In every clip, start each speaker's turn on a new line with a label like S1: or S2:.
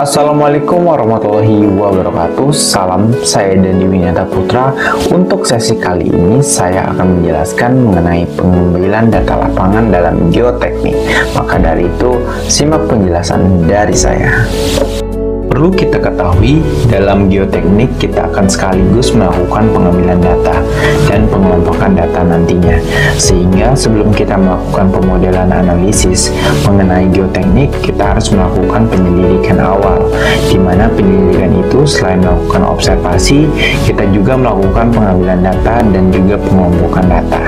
S1: Assalamualaikum warahmatullahi wabarakatuh. Salam, saya Dandi Winata Putra. Untuk sesi kali ini saya akan menjelaskan mengenai pengambilan data lapangan dalam geoteknik. Maka dari itu, simak penjelasan dari saya. Perlu kita ketahui, dalam geoteknik kita akan sekaligus melakukan pengambilan data dan pengelompokan data nantinya. Sehingga sebelum kita melakukan pemodelan analisis mengenai geoteknik, kita harus melakukan penyelidikan awal, di mana penyelidikan itu selain melakukan observasi, kita juga melakukan pengambilan data dan juga pengelompokan data.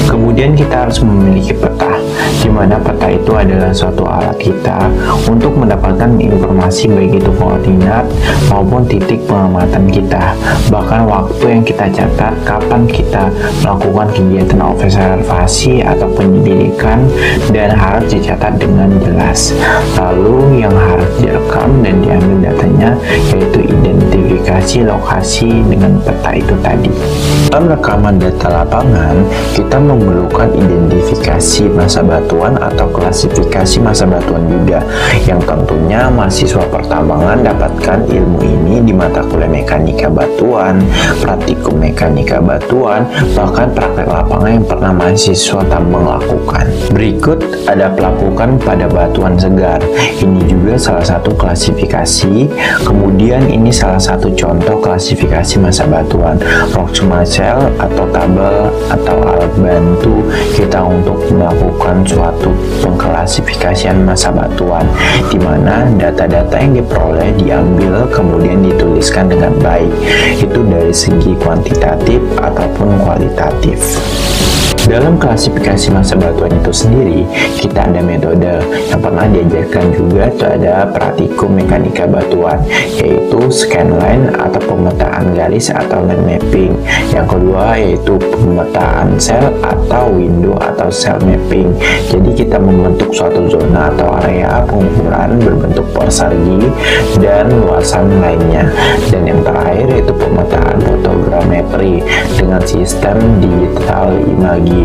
S1: Kemudian kita harus memiliki peta, di mana peta itu adalah suatu alat kita untuk mendapatkan informasi baik itu koordinat maupun titik pengamatan kita, bahkan waktu yang kita catat kapan kita melakukan kegiatan observasi atau penyelidikan, dan harus dicatat dengan jelas. Lalu yang harus direkam dan diambil datanya yaitu identifikasi lokasi dengan peta itu tadi. Dalam rekaman data lapangan, kita memerlukan identifikasi masa batuan atau klasifikasi masa batuan juga, yang tentunya mahasiswa pertambangan dapatkan ilmu ini di mata kuliah mekanika batuan, praktikum mekanika batuan, bahkan praktek lapangan yang pernah mahasiswa tambang lakukan. Berikut ada pelapukan pada batuan segar. Ini juga salah satu klasifikasi. Kemudian ini salah satu contoh klasifikasi masa batuan. Proxima cell atau tabel atau alat bantu kita untuk melakukan suatu pengklasifikasian masa batuan, di mana data-data yang diperoleh diambil kemudian dituliskan dengan baik, itu dari segi kuantitatif ataupun kualitatif. Dalam klasifikasi masa batuan itu sendiri, kita ada metode yang pernah diajarkan juga, itu ada praktikum mekanika batuan, yaitu scanline atau pemetaan garis atau line mapping. Yang kedua yaitu pemetaan sel atau window atau cell mapping. Jadi kita membentuk suatu zona atau area pengukuran berbentuk persegi dan luasan lainnya. Dan yang terakhir yaitu pemetaan fotogrametri dengan sistem digital imaging.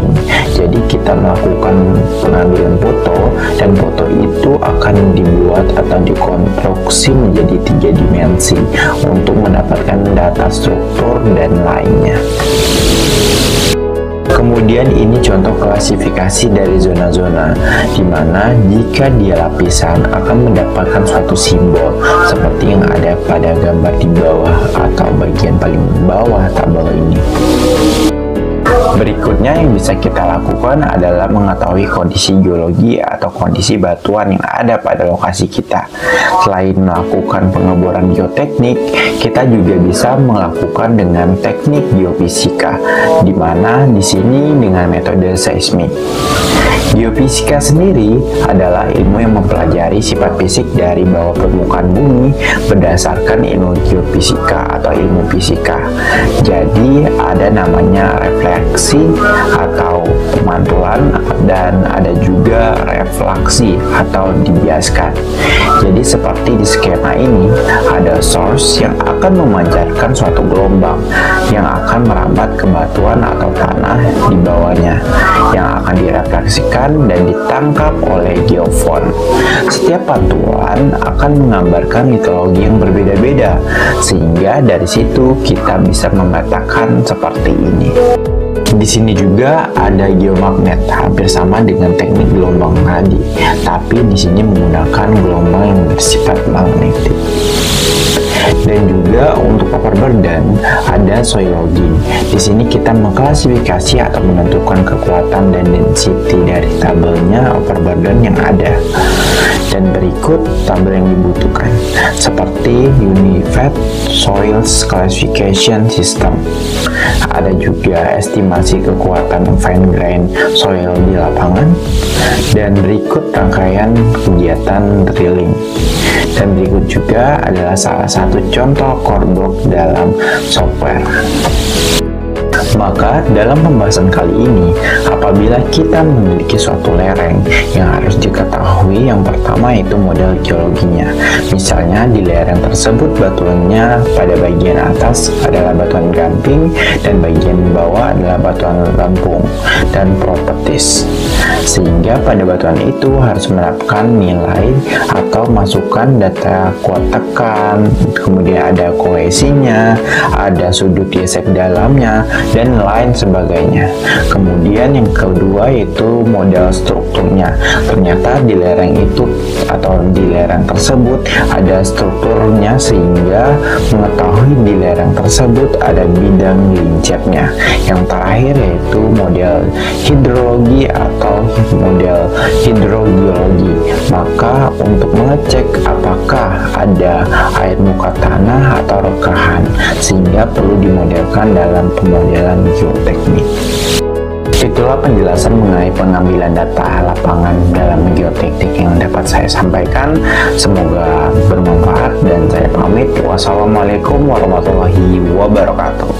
S1: Jadi kita melakukan pengambilan foto, dan foto itu akan dibuat atau dikonstruksi menjadi 3 dimensi untuk mendapatkan data struktur dan lainnya. Kemudian ini contoh klasifikasi dari zona-zona, di mana jika dia lapisan akan mendapatkan suatu simbol seperti yang ada pada gambar di bawah atau bagian paling bawah tabel ini. Berikutnya yang bisa kita lakukan adalah mengetahui kondisi geologi atau kondisi batuan yang ada pada lokasi kita. Selain melakukan pengeboran geoteknik, kita juga bisa melakukan dengan teknik geofisika, di mana di sini dengan metode seismik. Geofisika sendiri adalah ilmu yang mempelajari sifat fisik dari bawah permukaan bumi berdasarkan ilmu geofisika atau ilmu fisika. Jadi ada namanya refleksi atau pemantulan, dan ada juga refleksi atau dibiaskan. Jadi seperti di skema ini, ada source yang akan memancarkan suatu gelombang yang akan merambat ke batuan atau tanah di bawahnya, yang akan direfleksikan dan ditangkap oleh geofon. Setiap pantulan akan menggambarkan mitologi yang berbeda-beda, sehingga dari situ kita bisa memetakan seperti ini. Di sini juga ada geomagnet, hampir sama dengan teknik gelombang tadi, tapi di sini menggunakan gelombang yang bersifat magnetik. Dan juga untuk overburden ada soil logging. Di sini kita mengklasifikasi atau menentukan kekuatan dan density dari tabelnya overburden yang ada. Dan berikut tabel yang dibutuhkan, seperti Unified Soils Classification System. Ada juga estimasi kekuatan fine grain soil di lapangan, dan berikut rangkaian kegiatan drilling. Dan berikut juga adalah salah satu contoh core block dalam software. Maka dalam pembahasan kali ini, apabila kita memiliki suatu lereng, yang harus diketahui yang pertama itu model geologinya. Misalnya di lereng tersebut batuannya pada bagian atas adalah batuan gamping dan bagian bawah adalah batuan lempung dan properties. Sehingga pada batuan itu harus menerapkan nilai atau masukkan data kuat tekan, kemudian ada kohesinya, ada sudut gesek dalamnya, dan lain sebagainya. Kemudian yang kedua yaitu model strukturnya. Ternyata di lereng itu atau di lereng tersebut ada strukturnya, sehingga mengetahui di lereng tersebut ada bidang lincetnya. Yang terakhir yaitu model hidrologi atau model hidrogeologi. Maka untuk mengecek apakah ada air muka tanah atau rekahan, sehingga perlu dimodelkan dalam pemodelan geoteknik. Itulah penjelasan mengenai pengambilan data lapangan dalam geoteknik yang dapat saya sampaikan. Semoga bermanfaat dan saya pamit. Wassalamualaikum warahmatullahi wabarakatuh.